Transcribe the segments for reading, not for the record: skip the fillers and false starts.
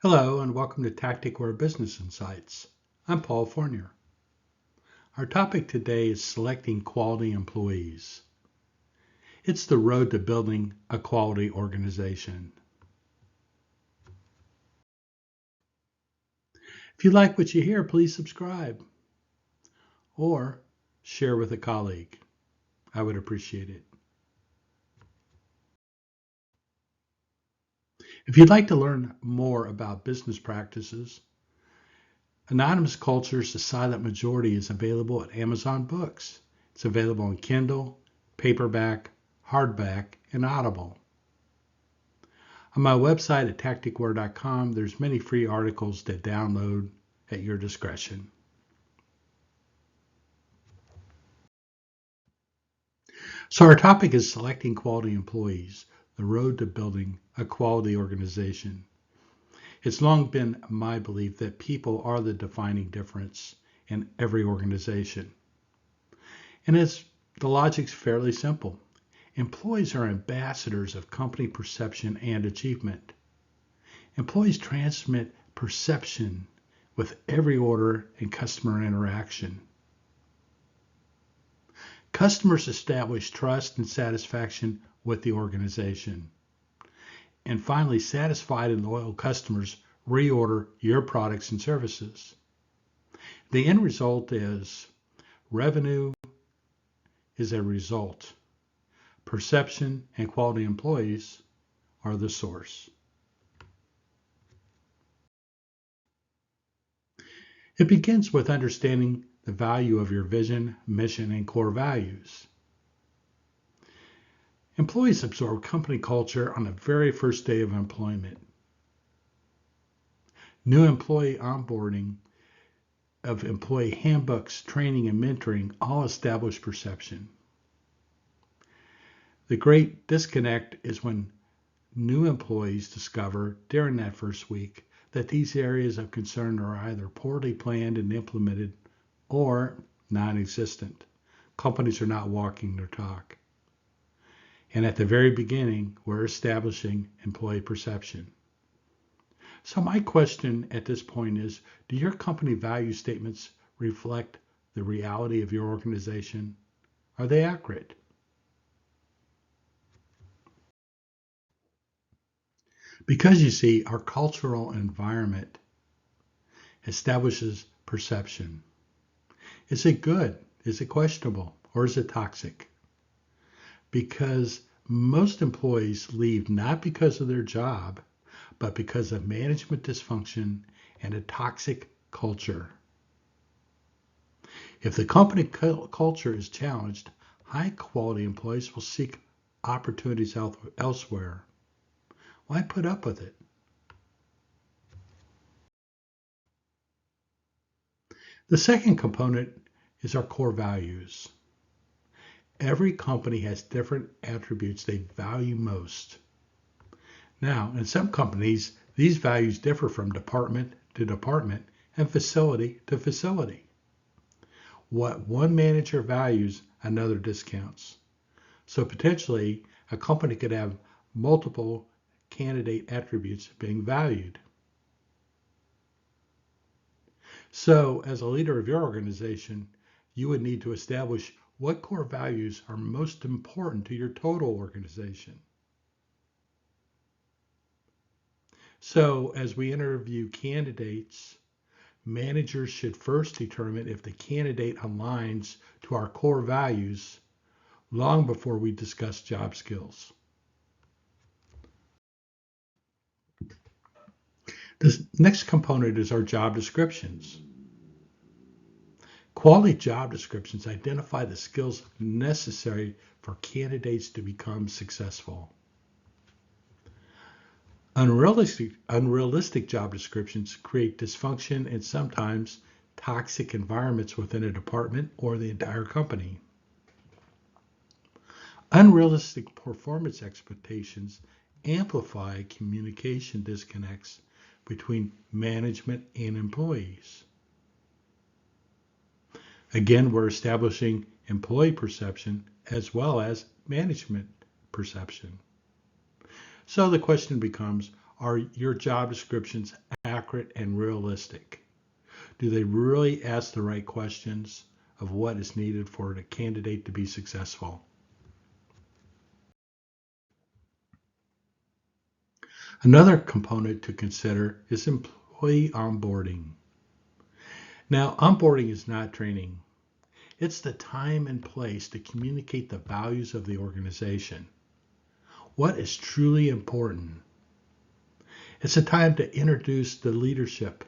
Hello and welcome to Tacticware Business Insights. I'm Paul Fournier. Our topic today is selecting quality employees. It's the road to building a quality organization. If you like what you hear, please subscribe or share with a colleague. I would appreciate it. If you'd like to learn more about business practices, Anonymous Cultures, The Silent Majority is available at Amazon Books. It's available on Kindle, paperback, hardback, and Audible. On my website at tacticware.com, there's many free articles to download at your discretion. So our topic is selecting quality employees, the road to building a quality organization. It's long been my belief that people are the defining difference in every organization. And the logic's fairly simple. Employees are ambassadors of company perception and achievement. Employees transmit perception with every order and customer interaction. Customers establish trust and satisfaction with the organization. And finally, satisfied and loyal customers reorder your products and services. The end result is revenue is a result. Perception and quality employees are the source. It begins with understanding the value of your vision, mission, and core values. Employees absorb company culture on the very first day of employment. New employee onboarding of employee handbooks, training, and mentoring all establish perception. The great disconnect is when new employees discover during that first week that these areas of concern are either poorly planned and implemented or non-existent. Companies are not walking their talk. And at the very beginning, we're establishing employee perception. So my question at this point is, do your company value statements reflect the reality of your organization? Are they accurate? Because you see, our cultural environment establishes perception. Is it good? Is it questionable? Or is it toxic? Because most employees leave not because of their job, but because of management dysfunction and a toxic culture. If the company culture is challenged, high quality employees will seek opportunities elsewhere. Why put up with it? The second component is our core values. Every company has different attributes they value most. Now, in some companies, these values differ from department to department and facility to facility. What one manager values, another discounts. So potentially, a company could have multiple candidate attributes being valued. So, as a leader of your organization, you would need to establish what core values are most important to your total organization. So, as we interview candidates, managers should first determine if the candidate aligns to our core values long before we discuss job skills. The next component is our job descriptions. Quality job descriptions identify the skills necessary for candidates to become successful. Unrealistic job descriptions create dysfunction and sometimes toxic environments within a department or the entire company. Unrealistic performance expectations amplify communication disconnects between management and employees. Again, we're establishing employee perception as well as management perception. So the question becomes, Are your job descriptions accurate and realistic? Do they really ask the right questions of what is needed for a candidate to be successful? Another component to consider is employee onboarding. Now, onboarding is not training. It's the time and place to communicate the values of the organization. What is truly important? It's a time to introduce the leadership,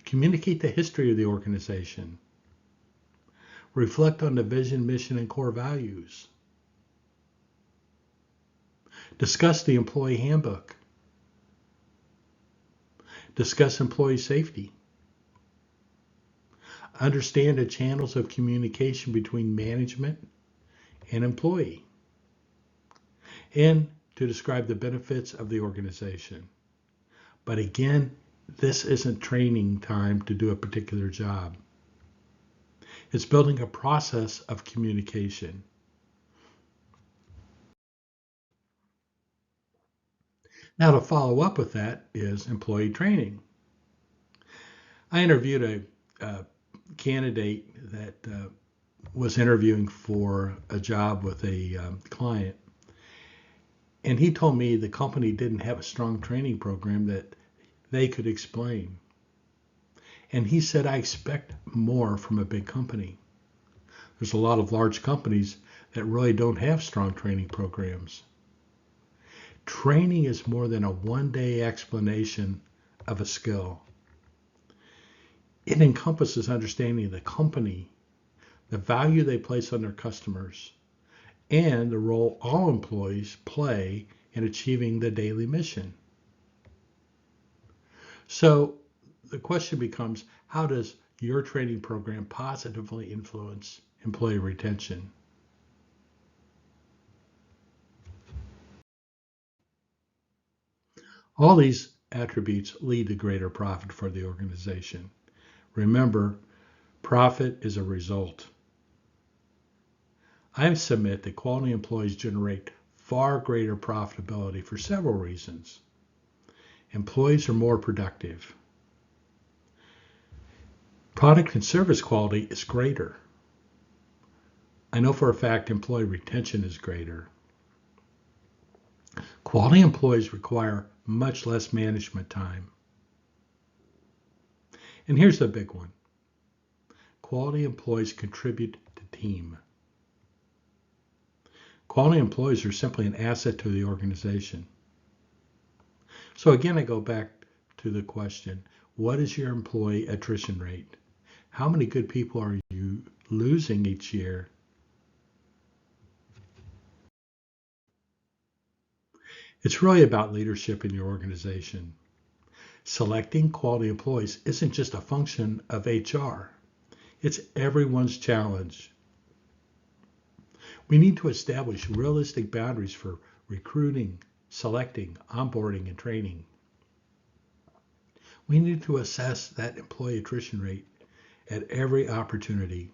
communicate the history of the organization, reflect on the vision, mission, and core values, discuss the employee handbook, discuss employee safety, understand the channels of communication between management and employee, and to describe the benefits of the organization. But again, this isn't training time to do a particular job. It's building a process of communication. Now, to follow up with that is employee training. I interviewed a candidate that was interviewing for a job with a client, and he told me the company didn't have a strong training program that they could explain. And he said, I expect more from a big company. There's a lot of large companies that really don't have strong training programs. Training is more than a one-day explanation of a skill. It encompasses understanding the company, the value they place on their customers, and the role all employees play in achieving the daily mission. So the question becomes, how does your training program positively influence employee retention? All these attributes lead to greater profit for the organization. Remember, profit is a result. I submit that quality employees generate far greater profitability for several reasons. Employees are more productive. Product and service quality is greater. I know for a fact employee retention is greater. Quality employees require much less management time. And here's the big one. Quality employees contribute to team. Quality employees are simply an asset to the organization. So again, I go back to the question, what is your employee attrition rate? How many good people are you losing each year? It's really about leadership in your organization. Selecting quality employees isn't just a function of HR. It's everyone's challenge. We need to establish realistic boundaries for recruiting, selecting, onboarding, and training. We need to assess that employee attrition rate at every opportunity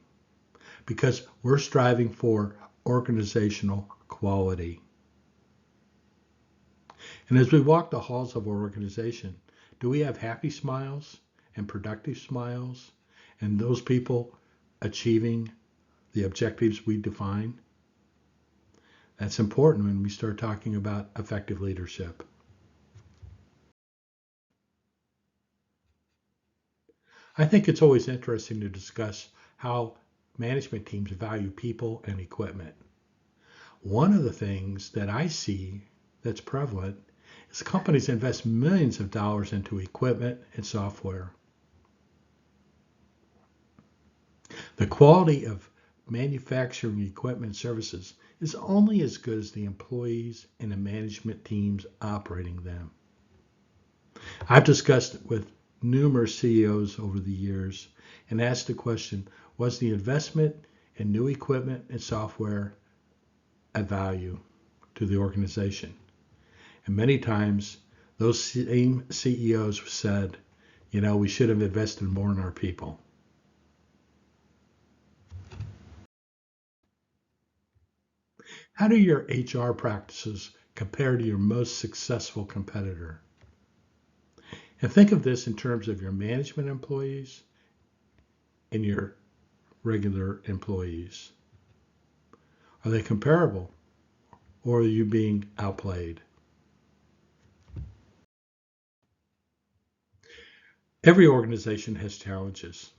because we're striving for organizational quality. And as we walk the halls of our organization, do we have happy smiles and productive smiles and those people achieving the objectives we define? That's important when we start talking about effective leadership. I think it's always interesting to discuss how management teams value people and equipment. One of the things that I see that's prevalent is companies invest millions of dollars into equipment and software. The quality of manufacturing equipment and services is only as good as the employees and the management teams operating them. I've discussed it with numerous CEOs over the years and asked the question, was the investment in new equipment and software a value to the organization? And many times those same CEOs said, we should have invested more in our people. How do your HR practices compared to your most successful competitor. And think of this in terms of your management employees and your regular employees. Are they comparable, or are you being outplayed? Every organization has challenges.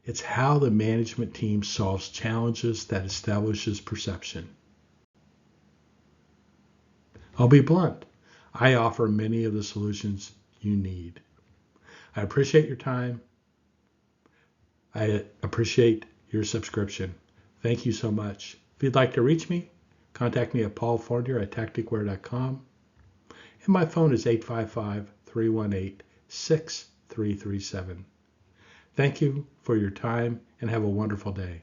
It's how the management team solves challenges that establishes perception. I'll be blunt. I offer many of the solutions you need. I appreciate your time. I appreciate your subscription. Thank you so much. If you'd like to reach me, contact me at paulfornier@tacticware.com. And my phone is 855-318-6337. Thank you for your time and have a wonderful day.